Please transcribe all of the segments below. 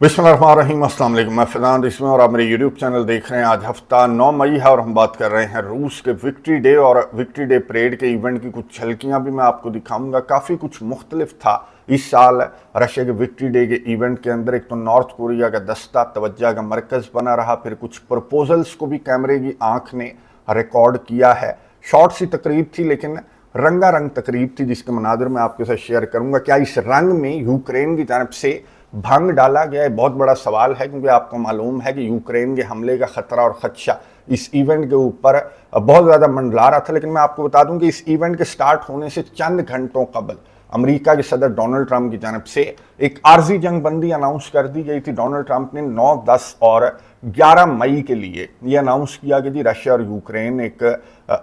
बिस्मिल्लाहिर्रहमानिर्रहीम, अस्सलाम वालेकुम। मैं फ़ैज़ान इसमें और आप मेरे यूट्यूब चैनल देख रहे हैं। आज हफ्ता 9 मई है और हम बात कर रहे हैं रूस के विक्ट्री डे और विक्ट्री डे परेड के इवेंट की कुछ झलकियां भी मैं आपको दिखाऊंगा। काफ़ी कुछ मुख्तलिफ था इस साल रशिया के विक्ट्री डे के इवेंट के अंदर। एक तो नॉर्थ कोरिया का दस्ता तवज्जो का मरकज़ बना रहा, फिर कुछ प्रपोजल्स को भी कैमरे की आंख ने रिकॉर्ड किया है। शॉर्ट सी तकरीब थी लेकिन रंगारंग तकरीब थी, जिसके मनाज़िर मैं आपके साथ शेयर करूंगा। क्या इस रंग में यूक्रेन की तरफ से भंग डाला गया है? बहुत बड़ा सवाल है, क्योंकि आपको मालूम है कि यूक्रेन के हमले का खतरा और खदशा इस इवेंट के ऊपर बहुत ज़्यादा मंडला रहा था। लेकिन मैं आपको बता दूं कि इस इवेंट के स्टार्ट होने से चंद घंटों कबल अमेरिका के सदर डोनाल्ड ट्रंप की जानब से एक आर्जी जंगबंदी अनाउंस कर दी गई थी। डोनाल्ड ट्रंप ने 9, 10 और 11 मई के लिए ये अनाउंस किया कि जी रशिया और यूक्रेन एक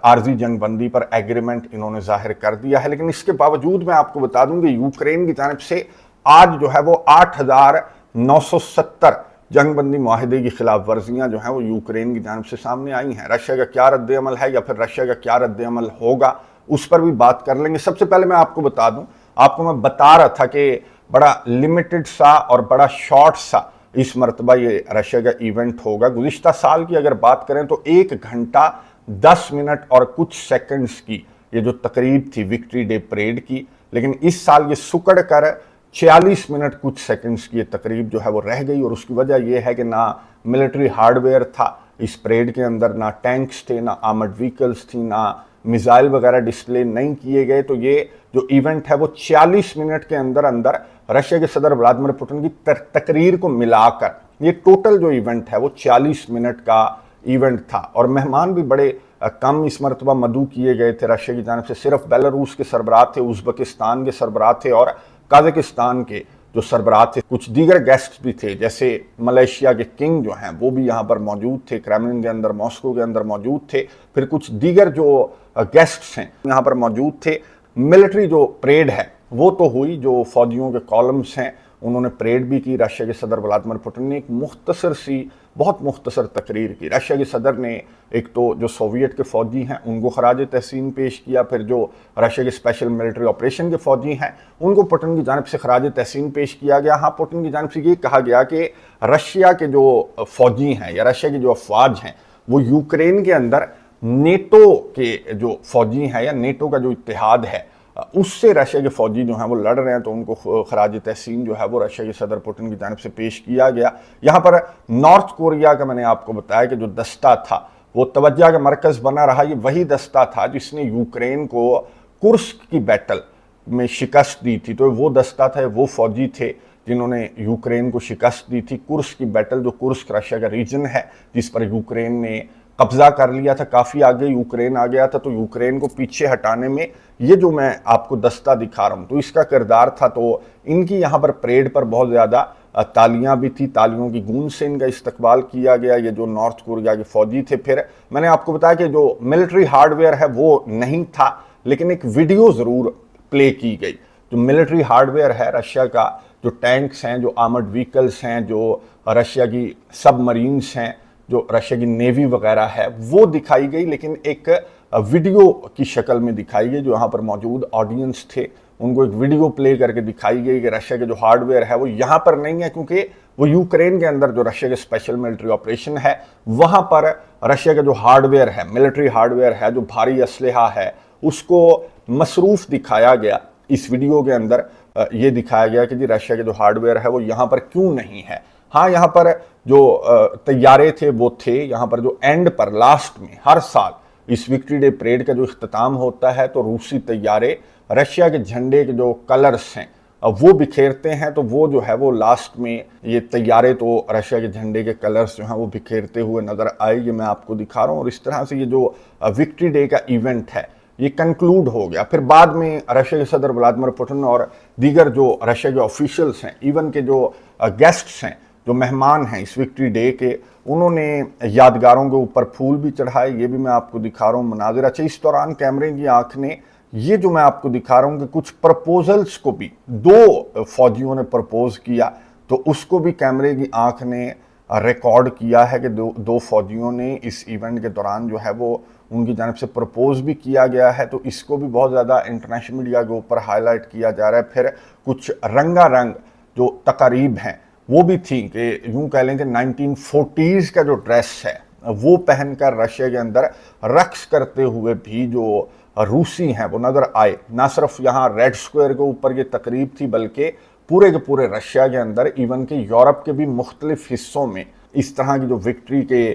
आर्जी जंगबंदी पर एग्रीमेंट इन्होंने जाहिर कर दिया है। लेकिन इसके बावजूद मैं आपको बता दूं कि यूक्रेन की जानब से आज जो है वो 8,970 जंगबंदी माहिदे की खिलाफ वर्जियां जो है वो यूक्रेन की जानब से सामने आई हैं। रशिया का क्या रद्द अमल है या फिर रशिया का क्या रद्द अमल होगा, उस पर भी बात कर लेंगे। सबसे पहले मैं आपको बता दूं, आपको मैं बता रहा था कि बड़ा लिमिटेड सा और बड़ा शॉर्ट सा इस मरतबा ये रशिया का इवेंट होगा। गुज़िश्ता साल की अगर बात करें तो 1 घंटा 10 मिनट और कुछ सेकंड्स की ये जो तकरीब थी विक्ट्री डे परेड की, लेकिन इस साल ये सुकड़ कर 46 मिनट कुछ सेकंड्स की तकरीब जो है वो रह गई। और उसकी वजह यह है कि ना मिलिट्री हार्डवेयर था इस परेड के अंदर, ना टैंक्स थे, ना आर्मर्ड व्हीकल्स थी, ना मिसाइल वगैरह डिस्प्ले नहीं किए गए। तो ये जो इवेंट है वो 46 मिनट के अंदर अंदर रशिया के सदर व्लादिमीर पुतिन की तकरीर को मिलाकर ये टोटल जो इवेंट है वो 40 मिनट का इवेंट था। और मेहमान भी बड़े कम इस मरतबा मदऊ किए गए थे रशिया की जानब से। सिर्फ बेलारूस के सरबराह थे, उज़्बेकिस्तान के सरबराह थे और कजाकिस्तान के जो सरबराह थे। कुछ दीगर गेस्ट भी थे, जैसे मलेशिया के किंग जो हैं वो भी यहाँ पर मौजूद थे, क्रेमलिन के अंदर मॉस्को के अंदर मौजूद थे। फिर कुछ दीगर जो गेस्ट्स हैं यहाँ पर मौजूद थे। मिलिट्री जो परेड है वो तो हुई, जो फौजियों के कॉलम्स हैं उन्होंने परेड भी की। रशिया के सदर व्लादिमीर पुतिन ने एक मुख्तसर सी बहुत मुख्तसर तकरीर की। रशिया के सदर ने एक तो जो सोवियत के फ़ौजी हैं उनको खराज तहसीन पेश किया, फिर जो रशिया के स्पेशल मिलिट्री ऑपरेशन के फ़ौजी हैं उनको पुतिन की जानब से खराज तहसीन पेश किया गया। हाँ, पुतिन की जानब से ये कहा गया कि रशिया के जो फ़ौजी हैं या रशिया की जो अफवाज हैं वो यूक्रेन के अंदर नेटो के जो फ़ौजी हैं या नेटो का जो इत्तेहाद है उससे रशिया के फ़ौजी जो हैं वो लड़ रहे हैं, तो उनको खराज तहसीन जो है वो रशिया के सदर पुतिन की जानब से पेश किया गया। यहाँ पर नॉर्थ कोरिया का मैंने आपको बताया कि जो दस्ता था वो तवज्जो का मरकज़ बना रहा। ये वही दस्ता था जिसने यूक्रेन को कुर्स्क की बैटल में शिकस्त दी थी। तो वो दस्ता था, वो फ़ौजी थे जिन्होंने यूक्रेन को शिकस्त दी थी। कुर्स्क की बैटल, जो कुर्स्क रशिया का रीजन है जिस पर यूक्रेन ने कब्जा कर लिया था, काफ़ी आगे यूक्रेन आ गया था, तो यूक्रेन को पीछे हटाने में ये जो मैं आपको दस्ता दिखा रहा हूँ तो इसका किरदार था। तो इनकी यहाँ पर परेड पर बहुत ज़्यादा तालियां भी थी, तालियों की गूंज से इनका इस्तकबाल किया गया, ये जो नॉर्थ कोरिया के फ़ौजी थे। फिर मैंने आपको बताया कि जो मिलिट्री हार्डवेयर है वो नहीं था, लेकिन एक वीडियो ज़रूर प्ले की गई। जो मिलिट्री हार्डवेयर है रशिया का, जो टैंक्स हैं, जो आर्मर्ड व्हीकल्स हैं, जो रशिया की सबमरीन्स हैं, जो रशिया की नेवी वगैरह है वो दिखाई गई, लेकिन एक वीडियो की शक्ल में दिखाई गई। जो यहाँ पर मौजूद ऑडियंस थे उनको एक वीडियो प्ले करके दिखाई गई कि रशिया के जो हार्डवेयर है वो यहाँ पर नहीं है, क्योंकि वो यूक्रेन के अंदर जो रशिया के स्पेशल मिलिट्री ऑपरेशन है वहाँ पर रशिया का जो हार्डवेयर है, मिलिट्री हार्डवेयर है, जो भारी असलहा है, उसको मसरूफ़ दिखाया गया। इस वीडियो के अंदर ये दिखाया गया कि जी रशिया के जो हार्डवेयर है वो यहाँ पर क्यों नहीं है। हाँ, यहाँ पर जो तैयारे थे वो थे। यहाँ पर जो एंड पर लास्ट में हर साल इस विक्ट्री डे परेड का जो इख्तिताम होता है तो रूसी तैयारे रशिया के झंडे के जो कलर्स हैं वो बिखेरते हैं। तो वो जो है वो लास्ट में ये तैयारे तो रशिया के झंडे के कलर्स जो हैं वो बिखेरते हुए नज़र आए। ये मैं आपको दिखा रहा हूँ। और इस तरह से ये जो विक्ट्री डे का इवेंट है ये कंक्लूड हो गया। फिर बाद में रशिया के सदर व्लादिमीर पुतिन और दीगर जो रशिया के ऑफिशियल्स हैं, इवन के जो गेस्ट्स हैं, जो मेहमान हैं इस विक्ट्री डे के, उन्होंने यादगारों के ऊपर फूल भी चढ़ाए। ये भी मैं आपको दिखा रहा हूँ मनाजिर। अच्छा, इस दौरान कैमरे की आंख ने ये जो मैं आपको दिखा रहा हूँ कि कुछ प्रपोजल्स को भी 2 फौजियों ने प्रपोज किया, तो उसको भी कैमरे की आंख ने रिकॉर्ड किया है कि दो फौजियों ने इस इवेंट के दौरान जो है वो उनकी जानब से प्रपोज भी किया गया है। तो इसको भी बहुत ज़्यादा इंटरनेशनल मीडिया के ऊपर हाईलाइट किया जा रहा है। फिर कुछ रंगारंग जो तकारीब हैं वो भी थी कि यूं कह लें कि 1940s का जो ड्रेस है वो पहनकर रशिया के अंदर रक्स करते हुए भी जो रूसी हैं वो नज़र आए। ना सिर्फ यहाँ रेड स्क्वायर के ऊपर ये तकरीब थी, बल्कि पूरे के पूरे रशिया के अंदर, इवन के यूरोप के भी मुख्तलिफ हिस्सों में इस तरह की जो विक्ट्री के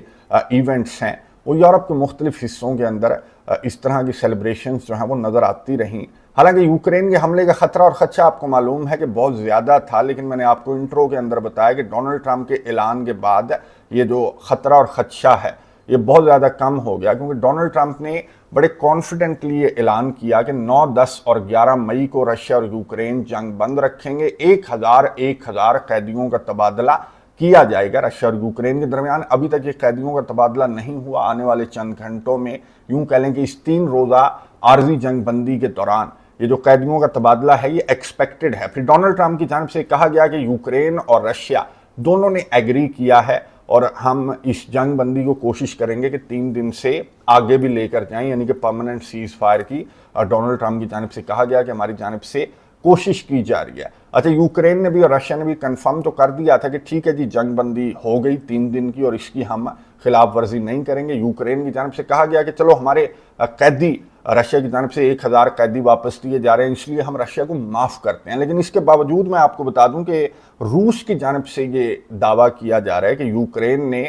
इवेंट्स हैं वो यूरोप के मुख्तलिफ हिस्सों के अंदर इस तरह की सेलिब्रेशंस जो हैं वो नज़र आती रहीं। हालांकि यूक्रेन के हमले का खतरा और खदशा आपको मालूम है कि बहुत ज़्यादा था, लेकिन मैंने आपको इंट्रो के अंदर बताया कि डोनाल्ड ट्रंप के ऐलान के बाद ये जो खतरा और खदशा है ये बहुत ज़्यादा कम हो गया, क्योंकि डोनाल्ड ट्रंप ने बड़े कॉन्फिडेंटली ये ऐलान किया कि 9, 10 और 11 मई को रशिया और यूक्रेन जंग बंद रखेंगे। 1000 कैदियों का तबादला किया जाएगा रशिया और यूक्रेन के दरमियान। अभी तक ये कैदियों का तबादला नहीं हुआ। आने वाले चंद घंटों में यूं कह लें कि इस 3 रोज़ा आर्जी जंग बंदी के दौरान ये जो कैदियों का तबादला है ये एक्सपेक्टेड है। फिर डोनाल्ड ट्रंप की जानिब से कहा गया कि यूक्रेन और रशिया दोनों ने एग्री किया है और हम इस जंग बंदी को कोशिश करेंगे कि 3 दिन से आगे भी लेकर जाएं, यानी कि परमानेंट सीज फायर की डोनाल्ड ट्रंप की जानिब से कहा गया कि हमारी जानिब से कोशिश की जा रही है। अच्छा, यूक्रेन ने भी और रशिया ने भी कंफर्म तो कर दिया था कि ठीक है जी, जंग बंदी हो गई 3 दिन की और इसकी हम खिलाफ वर्जी नहीं करेंगे। यूक्रेन की जानिब से कहा गया कि चलो हमारे कैदी रशिया की जानिब से 1000 कैदी वापस दिए जा रहे हैं, इसलिए हम रशिया को माफ़ करते हैं। लेकिन इसके बावजूद मैं आपको बता दूं कि रूस की जानिब से ये दावा किया जा रहा है कि यूक्रेन ने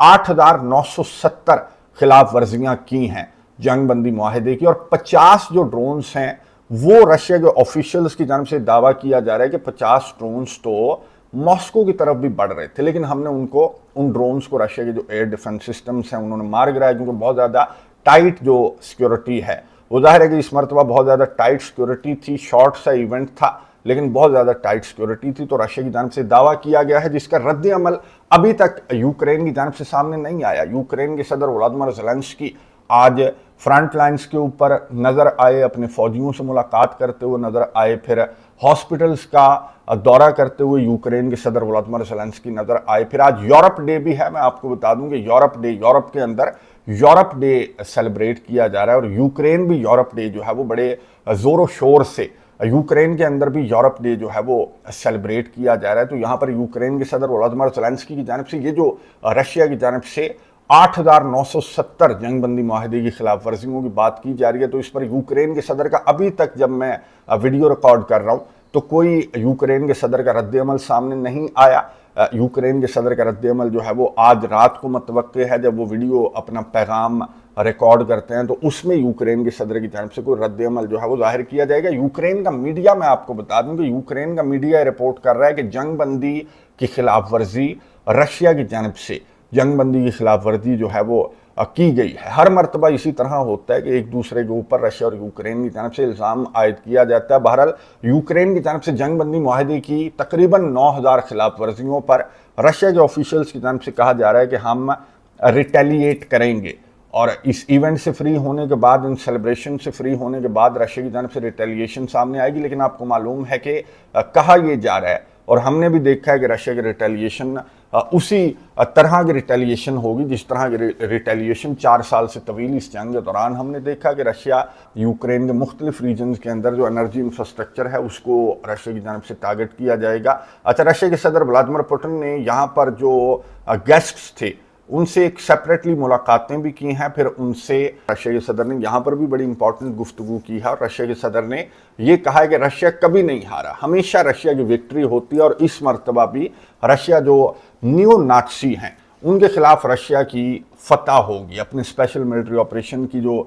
8970 खिलाफ वर्जियाँ की हैं जंग बंदी मुआहदे की, और 50 जो ड्रोन्स हैं वो रशिया के ऑफिशियल्स की जानिब से दावा किया जा रहा है कि 50 ड्रोन्स तो मॉस्को की तरफ भी बढ़ रहे थे, लेकिन हमने उन ड्रोन्स को रशिया के जो एयर डिफेंस सिस्टम्स हैं उन्होंने मार गिराया, क्योंकि बहुत ज़्यादा टाइट जो सिक्योरिटी है वो जाहिर है कि इस मरतबा बहुत ज़्यादा टाइट सिक्योरिटी थी। शॉर्ट सा इवेंट था लेकिन बहुत ज़्यादा टाइट सिक्योरिटी थी, तो रशिया की जानिब से दावा किया गया है जिसका रद्द अमल अभी तक यूक्रेन की जानिब से सामने नहीं आया। यूक्रेन के सदर व्लादिमीर ज़ेलेंस्की आज फ्रंट लाइन्स के ऊपर नज़र आए, अपने फौजियों से मुलाकात करते हुए नज़र आए, फिर हॉस्पिटल्स का दौरा करते हुए यूक्रेन के सदर व्लादिमीर ज़ेलेंस्की नज़र आए। फिर आज यूरोप डे भी है। मैं आपको बता दूं कि यूरोप के अंदर यूरोप डे सेलिब्रेट किया जा रहा है, और यूक्रेन भी यूरोप डे जो है वो बड़े ज़ोरों शोर से यूक्रेन के अंदर भी यूरोप डे जो है वो सेलिब्रेट किया जा रहा है। तो यहाँ पर यूक्रेन के सदर व्लादिमीर ज़ेलेंस्की की जानिब से ये जो रशिया की जानिब से 8970 जंगबंदी माहदे की खिलाफ वर्जियों की बात की जा रही है, तो इस पर यूक्रेन के सदर का अभी तक, जब मैं वीडियो रिकॉर्ड कर रहा हूँ, तो कोई यूक्रेन के सदर का रद्द अमल सामने नहीं आया। यूक्रेन के सदर का रद्द अमल जो है वो आज रात को मुतवक्के है, जब वो वीडियो अपना पैगाम रिकॉर्ड करते हैं तो उसमें यूक्रेन के सदर की जानिब से कोई रद्द अमल जो है वो जाहिर किया जाएगा। यूक्रेन का मीडिया, मैं आपको बता दूं कि यूक्रेन का मीडिया रिपोर्ट कर रहा है कि जंग बंदी की खिलाफ वर्जी रशिया की जानिब से जंग बंदी की खिलाफ वर्जी जो है वो की गई है। हर मरतबा इसी तरह होता है कि एक दूसरे के ऊपर रशिया और यूक्रेन की जानिब से इल्ज़ाम आयद किया जाता है। बहरहाल यूक्रेन की जानिब से जंग बंदी मुआहदे की तकरीबन 9000 खिलाफ वर्जियों पर रशिया के ऑफिशियल्स की जानिब से कहा जा रहा है कि हम रिटेलिएट करेंगे, और इस इवेंट से फ्री होने के बाद, इन सेलिब्रेशन से फ्री होने के बाद रशिया की जानिब से रिटेलिएशन सामने आएगी। लेकिन आपको मालूम है कि कहा यह जा रहा है, और हमने भी देखा है कि रशिया की रिटेलिएशन उसी तरह की रिटेलिएशन होगी जिस तरह की रिटेलिएशन 4 साल से तवील इस जंग के दौरान हमने देखा कि रशिया यूक्रेन के मुख्तलिफ रीजन्स के अंदर जो एनर्जी इंफ्रास्ट्रक्चर है उसको रशिया की जानिब से टारगेट किया जाएगा। अच्छा, रशिया के सदर व्लादिमीर पुतिन ने यहाँ पर जो गेस्ट्स थे उनसे एक सेपरेटली मुलाकातें भी की हैं। फिर उनसे रशिया के सदर ने यहाँ पर भी बड़ी इंपॉर्टेंट गुफ्तगू की है, और रशिया के सदर ने ये कहा है कि रशिया कभी नहीं हारा, हमेशा रशिया की विक्ट्री होती है, और इस मरतबा भी रशिया जो न्यू नाज़ी हैं उनके खिलाफ रशिया की फतह होगी। अपने स्पेशल मिलिट्री ऑपरेशन की जो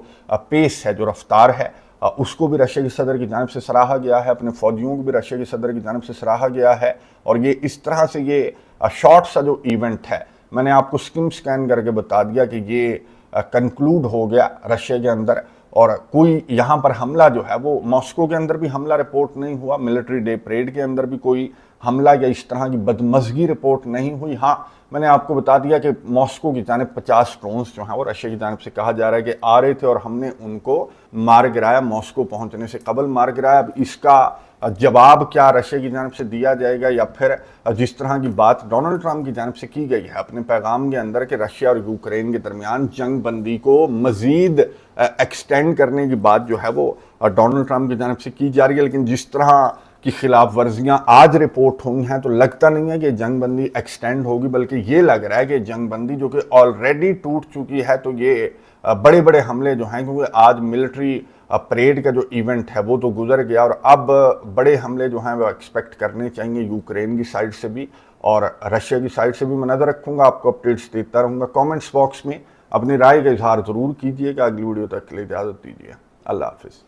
पेस है, जो रफ्तार है, उसको भी रशिया के सदर की जानिब से सराहा गया है, अपने फौजियों को भी रशिया के सदर की जानिब से सराहा गया है। और ये इस तरह से ये शॉर्ट सा जो इवेंट है, मैंने आपको स्किम स्कैन करके बता दिया कि ये कंक्लूड हो गया रशिया के अंदर, और कोई यहाँ पर हमला जो है वो मॉस्को के अंदर भी हमला रिपोर्ट नहीं हुआ, मिलिट्री डे परेड के अंदर भी कोई हमला या इस तरह की बदमज़गी रिपोर्ट नहीं हुई। हाँ, मैंने आपको बता दिया कि मॉस्को की जानिब 50 ड्रोन्स जो हैं वो रशिया की जानिब से कहा जा रहा है कि आ रहे थे, और हमने उनको मार गिराया, मॉस्को पहुँचने से कबल मार गिराया। अब इसका जवाब क्या रशिया की जानिब से दिया जाएगा, या फिर जिस तरह की बात डोनाल्ड ट्रंप की जानिब से की गई है अपने पैगाम के अंदर कि रशिया और यूक्रेन के दरमियान जंग बंदी को मज़ीद एक्सटेंड करने की बात जो है वो डोनाल्ड ट्रंप की जानिब से की जा रही है, लेकिन जिस तरह की खिलाफ वर्जियाँ आज रिपोर्ट हुई हैं, तो लगता नहीं है कि जंग बंदी एक्सटेंड होगी, बल्कि ये लग रहा है कि जंग बंदी जो कि ऑलरेडी टूट चुकी है, तो ये बड़े बड़े हमले जो हैं, क्योंकि आज मिलिट्री परेड का जो इवेंट है वो तो गुजर गया, और अब बड़े हमले जो हैं वो एक्सपेक्ट करने चाहिए यूक्रेन की साइड से भी और रशिया की साइड से भी। मैं नज़र रखूंगा, आपको अपडेट्स देता रहूँगा। कमेंट्स बॉक्स में अपनी राय का इजहार ज़रूर कीजिएगा। अगली वीडियो तक के लिए इजाज़त दीजिए। अल्लाह हाफिज़।